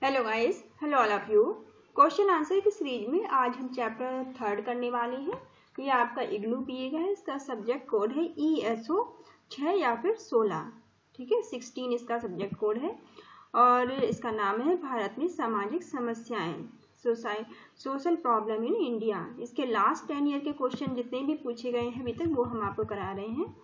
Hello guys, hello all of you. Question answer की series में आज हम चैप्टर 3 करने वाले हैं। ये आपका इग्नू पीएगा है। इसका सब्जेक्ट कोड है ESO 6 या फिर 16। ठीक है, 16 इसका सब्जेक्ट कोड है और इसका नाम है भारत में सामाजिक समस्याएं, सोशल प्रॉब्लम इन इंडिया। इसके लास्ट 10 ईयर के क्वेश्चन जितने भी पूछे गए हैं अभी तक वो हम आपको करा रहे हैं।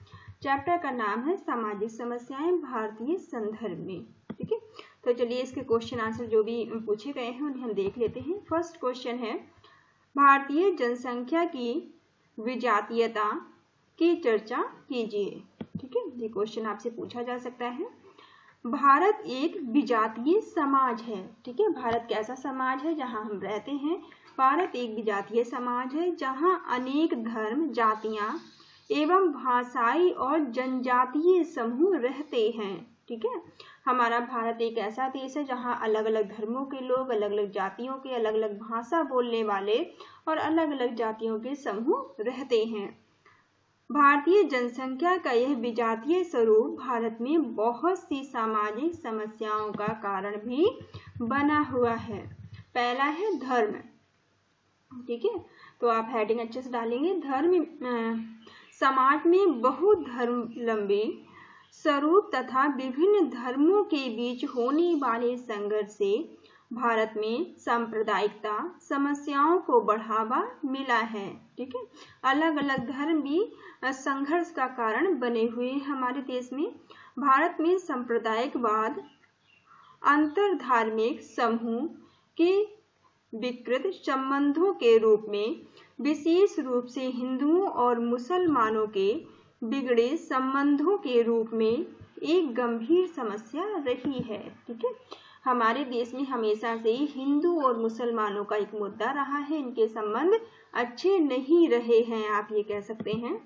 चैप्टर का नाम है सामाजिक समस्याएं भारतीय संदर्भ में। ठीक है, तो चलिए इसके क्वेश्चन आंसर जो भी पूछे गए हैं उन्हें हम देख लेते हैं। फर्स्ट क्वेश्चन है, भारतीय जनसंख्या की विजातीयता की चर्चा कीजिए। ठीक है, ये क्वेश्चन आपसे पूछा जा सकता है। भारत एक विजातीय समाज है। ठीक है, भारत कैसा समाज है जहां हम रहते हैं? भारत एक विजातीय समाज है जहां अनेक धर्म, जातियां एवं भाषाई और जनजातीय समूह रहते हैं। ठीक है, हमारा भारत एक ऐसा देश है जहां अलग अलग धर्मों के लोग, अलग अलग जातियों के, अलग अलग भाषा बोलने वाले और अलग अलग जातियों के समूह रहते हैं। भारतीय जनसंख्या का यह विजातीय स्वरूप भारत में बहुत सी सामाजिक समस्याओं का कारण भी बना हुआ है। पहला है धर्म। ठीक है, तो आप हेडिंग अच्छे से डालेंगे। धर्म समाज में बहुधर्मावलंबी स्वरूप तथा विभिन्न धर्मों के बीच होने वाले संघर्ष से भारत में सांप्रदायिकता समस्याओं को बढ़ावा मिला है। ठीक है, अलग अलग धर्म भी संघर्ष का कारण बने हुए हैं हमारे देश में। भारत में सांप्रदायिकवाद अंतरधार्मिक समूह के विकृत संबंधों के रूप में, विशेष रूप से हिंदुओं और मुसलमानों के बिगड़े संबंधों के रूप में एक गंभीर समस्या रही है। ठीक है, हमारे देश में हमेशा से ही हिंदू और मुसलमानों का एक मुद्दा रहा है। इनके संबंध अच्छे नहीं रहे हैं, आप ये कह सकते हैं।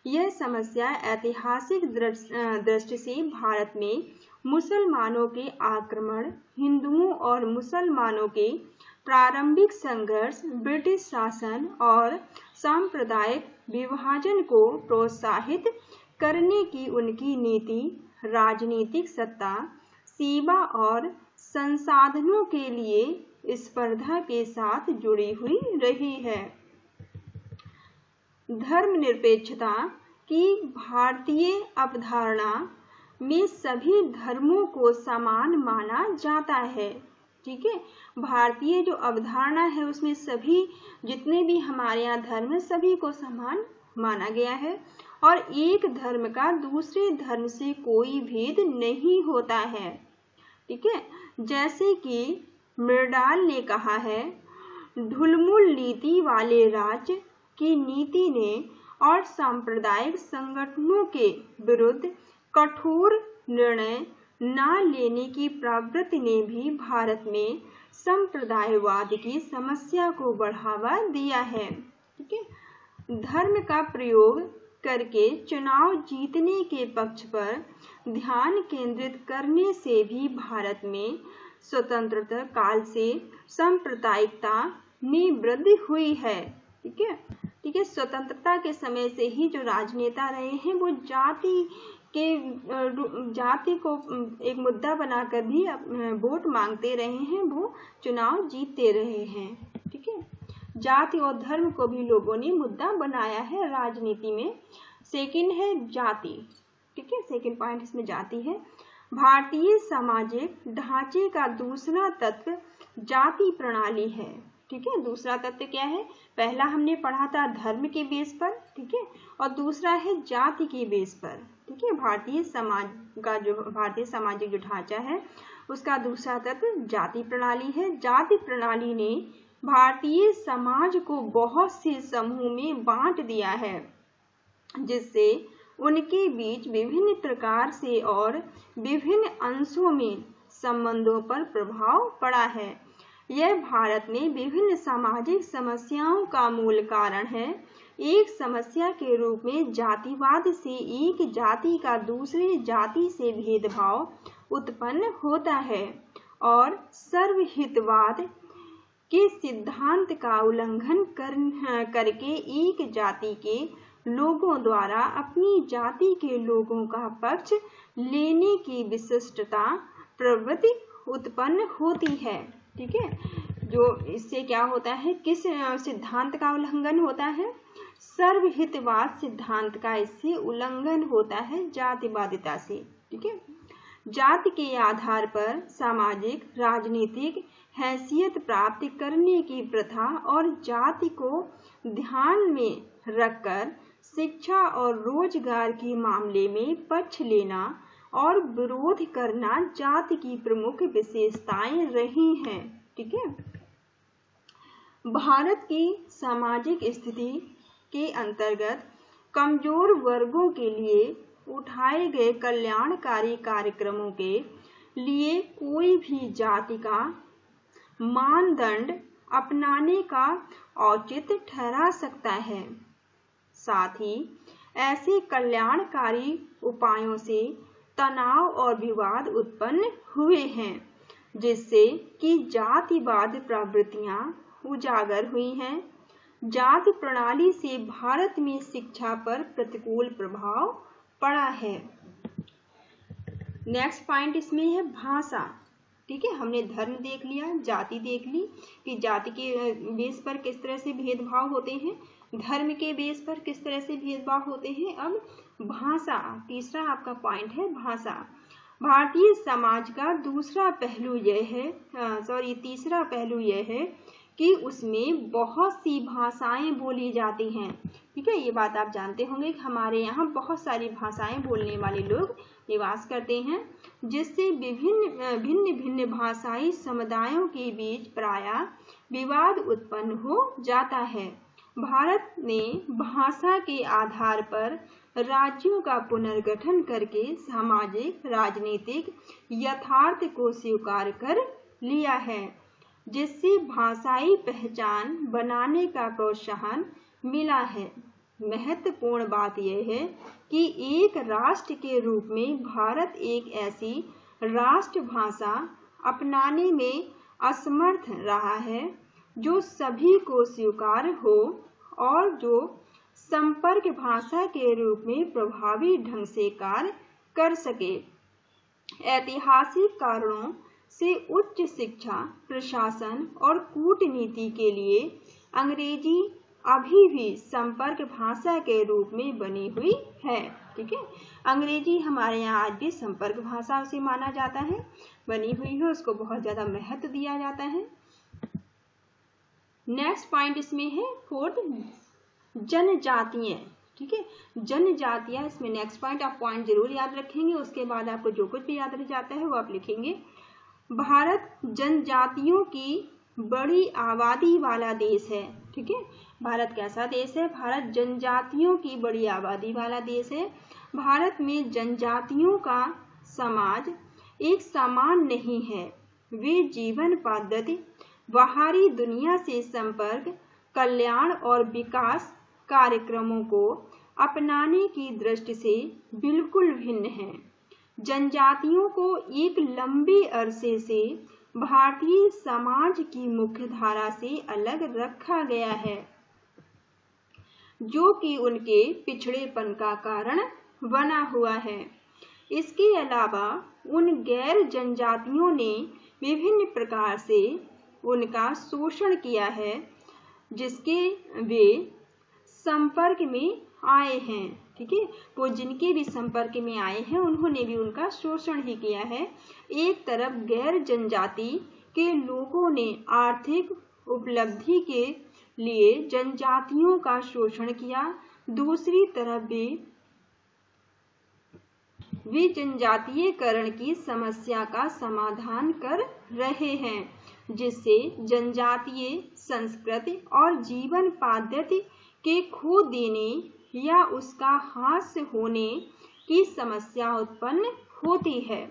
यह समस्या ऐतिहासिक दृष्टि से भारत में मुसलमानों के आक्रमण, हिंदुओं और मुसलमानों के प्रारंभिक संघर्ष, ब्रिटिश शासन और सांप्रदायिक विभाजन को प्रोत्साहित करने की उनकी नीति, राजनीतिक सत्ता, सेवा और संसाधनों के लिए स्पर्धा के साथ जुड़ी हुई रही है। धर्मनिरपेक्षता की भारतीय अवधारणा में सभी धर्मों को समान माना जाता है। ठीक है, भारतीय जो अवधारणा है उसमें सभी जितने भी हमारे यहाँ धर्म है सभी को समान माना गया है और एक धर्म का दूसरे धर्म से कोई भेद नहीं होता है। ठीक है, जैसे कि मृडाल ने कहा है, ढुलमुल नीति वाले राज्य की नीति ने और सांप्रदायिक संगठनों के विरुद्ध कठोर निर्णय न लेने की प्रवृत्ति ने भी भारत में संप्रदायवाद की समस्या को बढ़ावा दिया है। ठीक है, धर्म का प्रयोग करके चुनाव जीतने के पक्ष पर ध्यान केंद्रित करने से भी भारत में स्वतंत्रता काल से सांप्रदायिकता में वृद्धि हुई है। ठीक है, स्वतंत्रता के समय से ही जो राजनेता रहे हैं वो जाति को एक मुद्दा बनाकर भी वोट मांगते रहे हैं, वो चुनाव जीतते रहे हैं। ठीक है, जाति और धर्म को भी लोगों ने मुद्दा बनाया है राजनीति में। सेकंड है जाति। ठीक है, सेकंड पॉइंट इसमें जाति है। भारतीय सामाजिक ढांचे का दूसरा तत्व जाति प्रणाली है। ठीक है, दूसरा तत्व क्या है? पहला हमने पढ़ा था धर्म के बेस पर। ठीक है, और दूसरा है जाति के बेस पर। ठीक है, भारतीय सामाजिक जो ढांचा है उसका दूसरा तत्व जाति प्रणाली है। जाति प्रणाली ने भारतीय समाज को बहुत से समूह में बांट दिया है, जिससे उनके बीच विभिन्न प्रकार से और विभिन्न अंशों में संबंधों पर प्रभाव पड़ा है। यह भारत में विभिन्न सामाजिक समस्याओं का मूल कारण है। एक समस्या के रूप में जातिवाद से एक जाति का दूसरे जाति से भेदभाव उत्पन्न होता है और सर्वहितवाद के सिद्धांत का उल्लंघन करके एक जाति के लोगों द्वारा अपनी जाति के लोगों का पक्ष लेने की विशिष्टता प्रवृत्ति उत्पन्न होती है। ठीक है, जो इससे क्या होता है, किस सिद्धांत का उल्लंघन होता है, सर्वहितवाद सिद्धांत का इससे उल्लंघन होता है, जातिवादिता से। ठीक है, जाति के आधार पर सामाजिक राजनीतिक हैसियत प्राप्त करने की प्रथा और जाति को ध्यान में रखकर शिक्षा और रोजगार के मामले में पक्ष लेना और विरोध करना जाति की प्रमुख विशेषताएं रही हैं। ठीक है, भारत की सामाजिक स्थिति के अंतर्गत कमजोर वर्गों के लिए उठाए गए कल्याणकारी कार्यक्रमों के लिए कोई भी जाति का मानदंड अपनाने का औचित्य ठहरा सकता है। साथ ही ऐसे कल्याणकारी उपायों से तनाव और विवाद उत्पन्न हुए हैं, जिससे कि जातिवाद प्रवृत्तियां उजागर हुई हैं। जाति प्रणाली से भारत में शिक्षा पर प्रतिकूल प्रभाव पड़ा है। नेक्स्ट पॉइंट इसमें है भाषा। ठीक है, हमने धर्म देख लिया, जाति देख ली कि जाति के बेस पर किस तरह से भेदभाव होते हैं, धर्म के बेस पर किस तरह से भेदभाव होते हैं। अब भाषा, तीसरा आपका पॉइंट है भाषा। भारतीय समाज का तीसरा पहलू यह है कि उसमें बहुत सी भाषाएं बोली जाती हैं। ठीक है, ये बात आप जानते होंगे कि हमारे यहाँ बहुत सारी भाषाएं बोलने वाले लोग निवास करते हैं, जिससे भिन्न भिन्न भाषाई समुदायों के बीच प्रायः विवाद उत्पन्न हो जाता है। भारत ने भाषा के आधार पर राज्यों का पुनर्गठन करके सामाजिक राजनीतिक यथार्थ को स्वीकार कर लिया है, जिससे भाषाई पहचान बनाने का प्रोत्साहन मिला है। महत्वपूर्ण बात यह है कि एक राष्ट्र के रूप में भारत एक ऐसी राष्ट्रभाषा अपनाने में असमर्थ रहा है जो सभी को स्वीकार्य हो और जो संपर्क भाषा के रूप में प्रभावी ढंग से कार्य कर सके। ऐतिहासिक कारणों से उच्च शिक्षा, प्रशासन और कूटनीति के लिए अंग्रेजी अभी भी संपर्क भाषा के रूप में बनी हुई है। ठीक है, अंग्रेजी हमारे यहाँ आज भी संपर्क भाषा से माना जाता है, बनी हुई है, उसको बहुत ज्यादा महत्व दिया जाता है। नेक्स्ट पॉइंट इसमें है फोर्थ, जनजातियां। ठीक है, जनजातियां, इसमें नेक्स्ट पॉइंट आप पॉइंट जरूर याद रखेंगे, उसके बाद आपको जो कुछ भी याद रह जाता है वो आप लिखेंगे। भारत जनजातियों की बड़ी आबादी वाला देश है। ठीक है, भारत कैसा देश है, भारत जनजातियों की बड़ी आबादी वाला देश है। भारत में जनजातियों का समाज एक समान नहीं है। वे जीवन पद्धति, बाहरी दुनिया से संपर्क, कल्याण और विकास कार्यक्रमों को अपनाने की दृष्टि से बिल्कुल भिन्न हैं। जनजातियों को एक लंबे अरसे से भारतीय समाज की मुख्य धारा से अलग रखा गया है, जो कि उनके पिछड़ेपन का कारण बना हुआ है। इसके अलावा उन गैर जनजातियों ने विभिन्न प्रकार से उनका शोषण किया है, जिसके वे संपर्क में आए हैं। ठीक है, वो जिनके भी संपर्क में आए हैं उन्होंने भी उनका शोषण ही किया है। एक तरफ गैर जनजाति के लोगों ने आर्थिक उपलब्धि के लिए जनजातियों का शोषण किया, दूसरी तरफ वे जनजातीयकरण की समस्या का समाधान कर रहे हैं, जिससे जनजातीय संस्कृति और जीवन पद्धति के खो देने या उसका ह्रास होने की समस्या उत्पन्न होती है।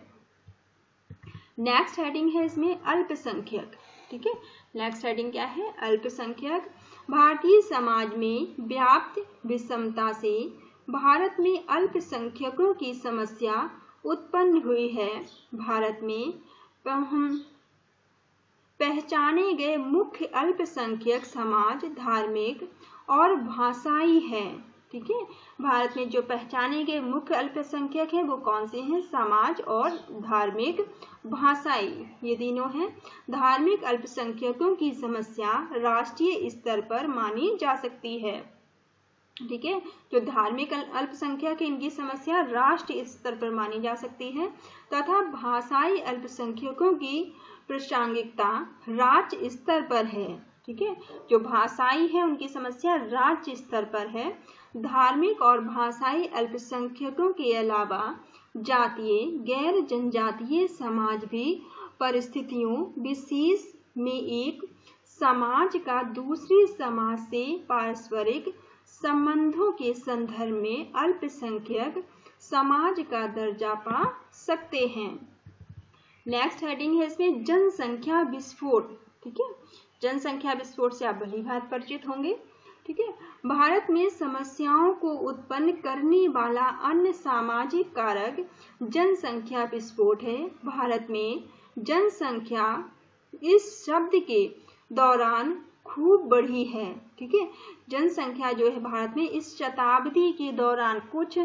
नेक्स्ट हेडिंग है इसमें अल्पसंख्यक। ठीक है, नेक्स्ट हेडिंग क्या है, अल्पसंख्यक। भारतीय समाज में व्याप्त विषमता से भारत में अल्पसंख्यकों की समस्या उत्पन्न हुई है। भारत में पहचाने गए मुख्य अल्पसंख्यक समाज धार्मिक और भाषाई है। ठीक है। भारत में जो पहचाने गए मुख्य अल्पसंख्यक हैं वो कौन से हैं? समाज और धार्मिक भाषाई, ये तीनों हैं। धार्मिक अल्पसंख्यकों की समस्या राष्ट्रीय स्तर पर मानी जा सकती है, ठीक है। जो धार्मिक अल्पसंख्यक है इनकी समस्या राष्ट्रीय स्तर पर मानी जा सकती है, तथा भाषाई अल्पसंख्यकों की प्रासंगिकता राज्य स्तर पर है, ठीक है। जो भाषाई है उनकी समस्या राज्य स्तर पर है। धार्मिक और भाषाई अल्पसंख्यकों के अलावा जातीय गैर जनजातीय समाज भी परिस्थितियों विशेष में एक समाज का दूसरे समाज से पारस्परिक संबंधों के संदर्भ में अल्पसंख्यक समाज का दर्जा पा सकते हैं। नेक्स्ट हेडिंग है इसमें जनसंख्या विस्फोट, ठीक है। जनसंख्या विस्फोट से आप भली भांति परिचित होंगे, ठीक है। भारत में समस्याओं को उत्पन्न करने वाला अन्य सामाजिक कारक जनसंख्या विस्फोट है। भारत में जनसंख्या इस शब्द के दौरान खूब बढ़ी है, ठीक है। जनसंख्या जो है भारत में इस शताब्दी के दौरान कुछ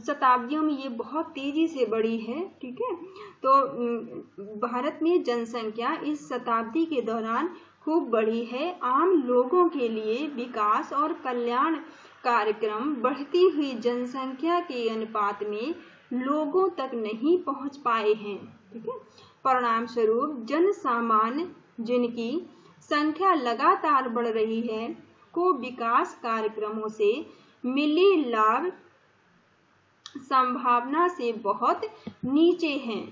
शताब्दियों में ये बहुत तेजी से बढ़ी है, ठीक है। तो भारत में जनसंख्या इस शताब्दी के दौरान खूब बढ़ी है। आम लोगों के लिए विकास और कल्याण कार्यक्रम बढ़ती हुई जनसंख्या के अनुपात में लोगों तक नहीं पहुंच पाए हैं, ठीक है। परिणाम स्वरूप जन सामान्य जिनकी संख्या लगातार बढ़ रही है को विकास कार्यक्रमों से मिले लाभ संभावना से बहुत नीचे हैं,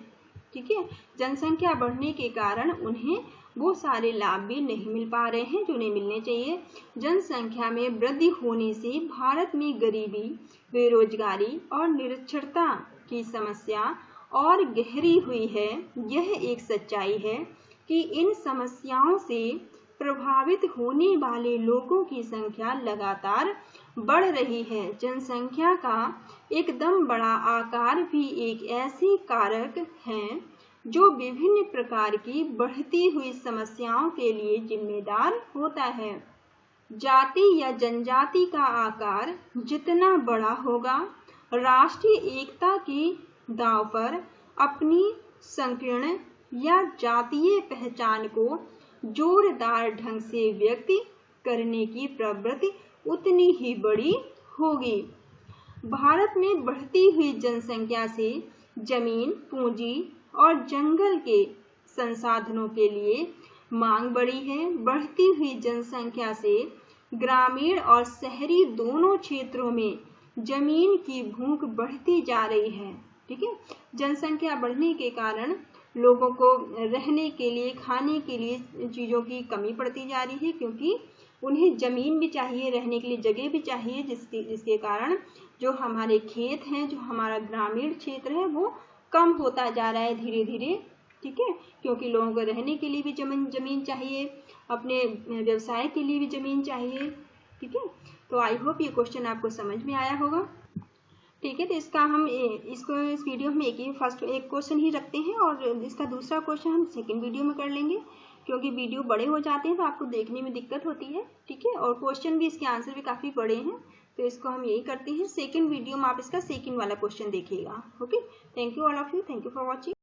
ठीक है। जनसंख्या बढ़ने के कारण उन्हें वो सारे लाभ भी नहीं मिल पा रहे हैं जो उन्हें मिलने चाहिए। जनसंख्या में वृद्धि होने से भारत में गरीबी, बेरोजगारी और निरक्षरता की समस्या और गहरी हुई है। यह एक सच्चाई है कि इन समस्याओं से प्रभावित होने वाले लोगों की संख्या लगातार बढ़ रही है। जनसंख्या का एकदम बड़ा आकार भी एक ऐसे कारक है जो विभिन्न प्रकार की बढ़ती हुई समस्याओं के लिए जिम्मेदार होता है। जाति या जनजाति का आकार जितना बड़ा होगा, राष्ट्रीय एकता की दांव पर अपनी संकीर्ण या जातीय पहचान को जोरदार ढंग से व्यक्त करने की प्रवृत्ति उतनी ही बड़ी होगी। भारत में बढ़ती हुई जनसंख्या से जमीन, पूंजी और जंगल के संसाधनों के लिए मांग बढ़ी है। बढ़ती हुई जनसंख्या से ग्रामीण और शहरी दोनों क्षेत्रों में जमीन की भूख बढ़ती जा रही है, ठीक है। जनसंख्या बढ़ने के कारण लोगों को रहने के लिए, खाने के लिए चीज़ों की कमी पड़ती जा रही है, क्योंकि उन्हें ज़मीन भी चाहिए, रहने के लिए जगह भी चाहिए, जिसके कारण जो हमारे खेत हैं, जो हमारा ग्रामीण क्षेत्र है वो कम होता जा रहा है धीरे धीरे, ठीक है। क्योंकि लोगों को रहने के लिए भी ज़मीन चाहिए, अपने व्यवसाय के लिए भी ज़मीन चाहिए, ठीक है। तो आई होप ये क्वेश्चन आपको समझ में आया होगा, ठीक है। तो इसका हम इस वीडियो में एक क्वेश्चन ही रखते हैं और इसका दूसरा क्वेश्चन हम सेकंड वीडियो में कर लेंगे, क्योंकि वीडियो बड़े हो जाते हैं तो आपको देखने में दिक्कत होती है, ठीक है। और क्वेश्चन भी, इसके आंसर भी काफ़ी बड़े हैं, तो इसको हम यही करते हैं। सेकंड वीडियो में आप इसका सेकंड वाला क्वेश्चन देखिएगा, okay. Thank you all of you, thank you for watching.